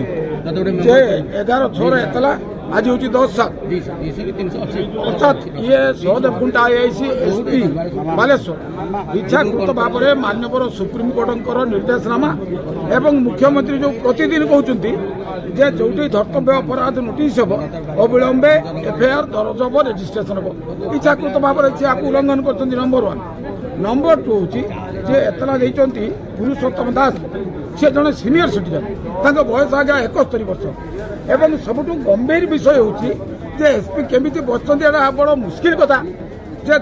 करूँ 11/6 एतला आज हूँ 10/7 अर्थात ये सहदेव कुंटा आईआईसी एसपी बालेश्वर इच्छाकृत भाव में माननीय सुप्रीम कोर्टर निर्देशनामा एवं मुख्यमंत्री जो प्रतिदिन कहते जे जो धर्तव्य अपराध नोटिस हम अविलंबे एफआईआर दर्ज हम रेजिस्ट्रेशन हम इच्छाकृत भाव में से उल्लंघन कर नंबर 1 नंबर 2 हूँ जे एतला देते पुरुषोत्तम दास सी जड़े सीनियर सिटीजन बयस आज्ञा 71 वर्ष एवं सबुठ गंभीर विषय हूँ एसपी केमी बचते बड़ मुस्किल कथा जे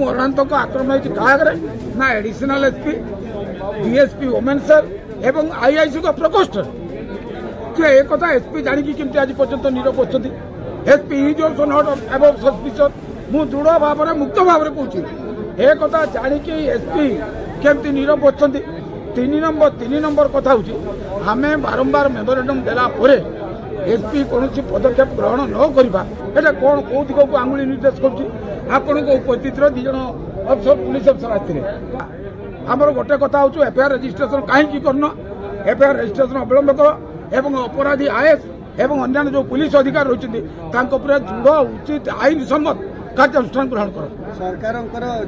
मरणांतक आक्रमण होती क्या ना additional SP DSP women cell एवं आईआईसी का प्रकोष्ठ एक एसपी जानिकी केमती आज पर्यंत नीरव बचती SP is also not above suspicion मु दृढ़ भाव में मुक्त भाव में कहूँ एक जानिकी एसपी केमती नीरव बचती 3 नंबर कथा हूँ आम बारंबार मेमोरेंडम देला एसपी कौन पदक्षेप ग्रहण न करवा एटा कौन कौ दिग को आंगुली निर्देश करुँच आपण उपस्थित 2 जन अफसर पुलिस अफसर आते आमर गोटे कथा हूँ एफआईआर रेजिस्ट्रेशन कहीं करन एफआईआर रेजिस्ट्रेशन अविलंब कर एवं अपराधी आईएएस एवं अन्य जो पुलिस अधिकारी रही दृढ़ उचित आईन सम्मत कार्यानुष्ठान ग्रहण कर सरकार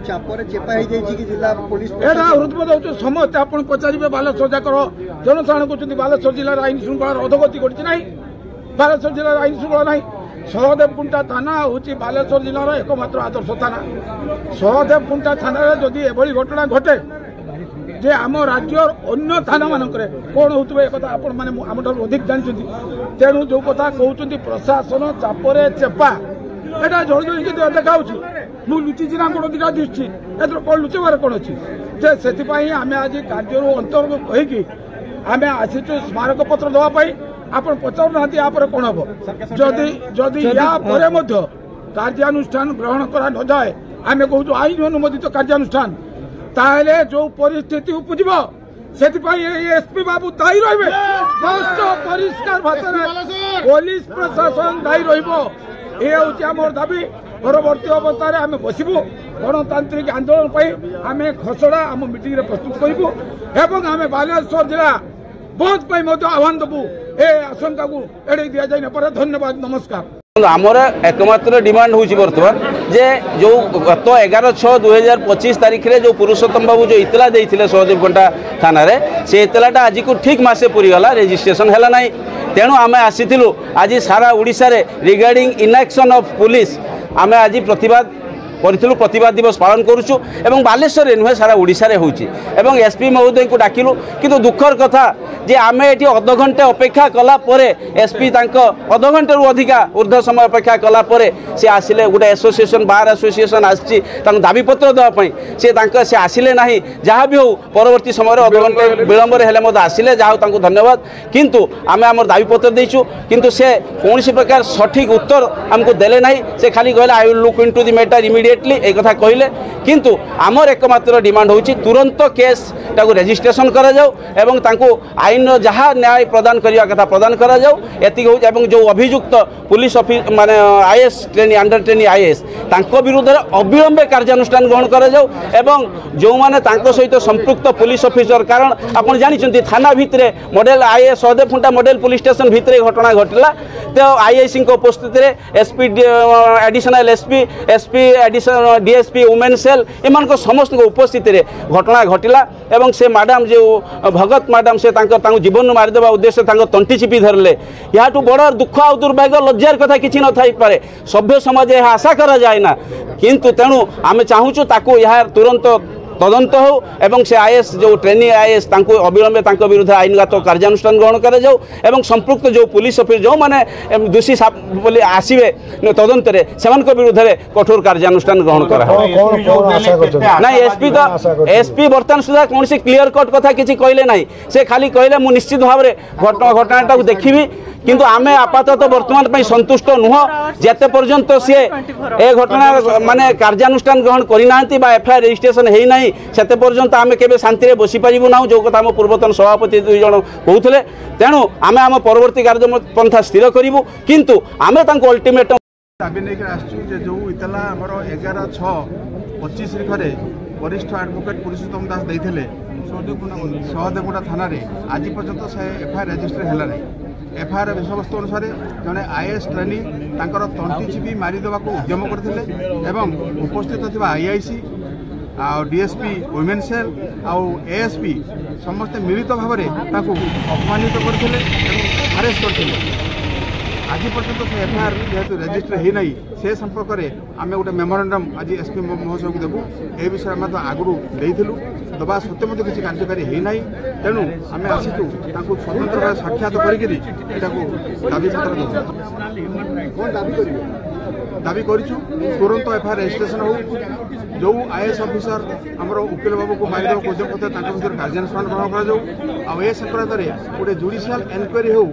चापर चेपा जिला पुलिस हृदबोध हो समस्ते आप पचारे बालेश्वर जाकर जनसाधारण कहते बालेश्वर जिलार आईन श्रृंखला अधोगति करना बालेश्वर जिलार आईन श्रृंखला ना सहदेव कुंटा थाना हूँ बालेश्वर जिलार एकमात्र आदर्श थाना सहदेव कुंटा थाना जदि एभली घटना घटे जे आम राज्य अन्य थाना मानक कौन होता एक आपण मैंने आम अधिक जानते तेणु जो कथा कहते प्रशासन चापरे चेपा एटा जड़ जड़ देखा मुझे लुचि ना कौन दिखा दिशुची एथर कौन लुचेबार कौन अच्छी से आम आज कार्य अंतर्गत कहीकि आम आसीचु स्मारक पत्र देवाई आपण पचारूना कौन हम जदि या कार्यानुष्ठान ग्रहण करा न जाए आम कहूँ आईन अनुमोदित कार्यानुष्ठान ताहले जो परिस्थिति उपज से एसपी बाबू दायी रही स्पष्ट परिष्कार भाव पुलिस प्रशासन दायी रही दाबी परवर्ती अवस्था आम बसबू गणतांत्रिक आंदोलन आम खसड़ा आम मीटिंग प्रस्तुत करूँ एवं आम बालेश्वर जिला बहुत आह्वान देवु ए आशंका को एड़े दि जाए न धन्यवाद नमस्कार। आमर एकमात्र डिमांड हूँ बर्तमान जे जो गत 11/6/2025 तारीख में जो पुरुषोत्तम बाबू जो इतला देते सहदेव कुंटा थाना से इतलाटा आज को ठीक मासे पूरीगला रेजिस्ट्रेशन है ना तेणु आम आसीलु आज सारा ओडिशा रे रिगार्डिंग इनएक्शन ऑफ पुलिस आम आज प्रतिवाद दिवस पालन करुचु एवं बालेश्वर नुहे सारा ओडिशा रे होउची एवं एसपी महोदय को डाकिलु किंतु दुखर कथा जे आमे एटी अध घंटे अपेक्षा कला परे एसपी तांको अध घंटे रु अधिका ऊर्ध्व समय अपेक्षा कला परे से आसिले गोटे एसोसिएशन बार एसोसिएशन आछि तांको दाबी पत्र देवा पई से आसिले नाही जहाँ भी हो परवर्ती समय अध घंटे विलंब रे हेले मते आसिले जाहो तांको धन्यवाद किंतु आमे हमर दाबी पत्र देइछु किंतु से कोनोसी प्रकार सठिक उत्तर हमको देले नाही से खाली कहले I will look into the matter immediately एक कथा कहले किंतु आमर एकमात्र डिमांड होची तुरंत केस ताको रजिस्ट्रेशन करा जाऊ एवं तांको आईन जहाँ न्याय प्रदान करने कथा प्रदान करा जाऊ एति हो जो अभियुक्त पुलिस ऑफिस माने IAS trainee under trainee IAS तांको विरुद्ध अविलंबे कार्यानुष्ठान ग्रहण करा जाऊ एवं जो माने तांको सहित संपृक्त पुलिस ऑफिसर कारण आपण जानिचंती थाना भितरे मॉडल आईएएस सहदेव कुंटा मॉडल पुलिस स्टेशन भितरे घटना घटिला तो आईआईसी उपस्थित रे SP additional SP additional DSP women cell एमान समस्त उपस्थित रे घटना घटिला एवं से मैडम जो भगत मैडम से जीवन मारिदेवा उद्देश्य तंटी चिपी धरले या बड़ दुख आ दुर्भाग्य लज्जार कथा किसी न थाई पारे सभ्य समाज यह आशा करा जाए ना किंतु तेणु आम चाहूँ ताकू यह तुरंत तदंत हो एवं से आईएएस जो ट्रेनी आईएएस अविलंबे विरुद्ध आईनगत कार्यानुष्ठान ग्रहण कर एवं संपृक्त जो पुलिस ऑफिस जो मैंने दोषी आसवे तदंत विरुद्ध कठोर कार्यानुष्ठान ग्रहण कर एसपी बर्तमान सुधा कौन क्लीयर कट कथा किसी कहले ना से खाली कहले मु निश्चित भाव में घटनाटा देखी किंतु आमे आपातत वर्तमान संतुष्ट नुह जेते पर्यंत सी ए घटना माने कार्यानुष्ठान ग्रहण करना एफआईआर रजिस्ट्रेशन है ना से पर्यंत आम के शांति बसी पारू ना जो कथा आम पूर्वतन सभापति 2 जन कहते तेणु आम आम परवर्ती कार्यपंथा स्थिर करूँ किंतु आम अल्टीमेटम दाबी नहीं जो इतला आमर 11/6/25 तारीख में वरिष्ठ एडवोकेट पुरुषोत्तम दास देते ସହଦେବଗୁଡ଼ା ଥାନାରେ ଆଜି ପର୍ଯ୍ୟନ୍ତ ସେ ଏଫଆଇଆର୍ ରେଜିଷ୍ଟର ହେଲା ନାହିଁ। ଏଫଆଇଆର୍ ବିଷୟବସ୍ତୁ ଅନୁସାରେ ଜଣେ ଆଇଏଏସ୍ ଟ୍ରେନି ତାଙ୍କର ତଣ୍ଟି ଚିପି ମାରିଦେବାକୁ ଉଦ୍ୟମ କରିଥିଲେ ଏବଂ ଉପସ୍ଥିତ ଥିବା ଆଇଆଇସି ଆଉ ଡିଏସ୍ପି ୱିମେନ୍ ସେଲ୍ ଆଉ ଏଏସ୍ପି ସମସ୍ତେ ମିଳିତ ଭାବରେ ତାଙ୍କୁ ଅପମାନିତ କରିଥିଲେ ଏବଂ ଆରେଷ୍ଟ କରିଥିଲେ। आज पर्यटन से एफआईआर जेहेतु रेजिस्टर होना से संपर्क में आम गोटे मेमोरांडम आज एसपी महोदय को देवु ए विषय में आगु देलु दबा सत्य मत किसी कार्यकारी होना तेणु आम आसीचु स्वतंत्र भाव साक्षात करके दाबी पत्र दाबी करूँ तुरंत एफआईआर रेजिस्ट्रेशन हो जो आईएएस ऑफिसर आमर उकिल बाबू को मारिदेव उद्यम करते विरुद्ध कार्यानुष्ठान ग्रहण कर संक्रांत में गोटे जुडिशियल एनक्वारी हो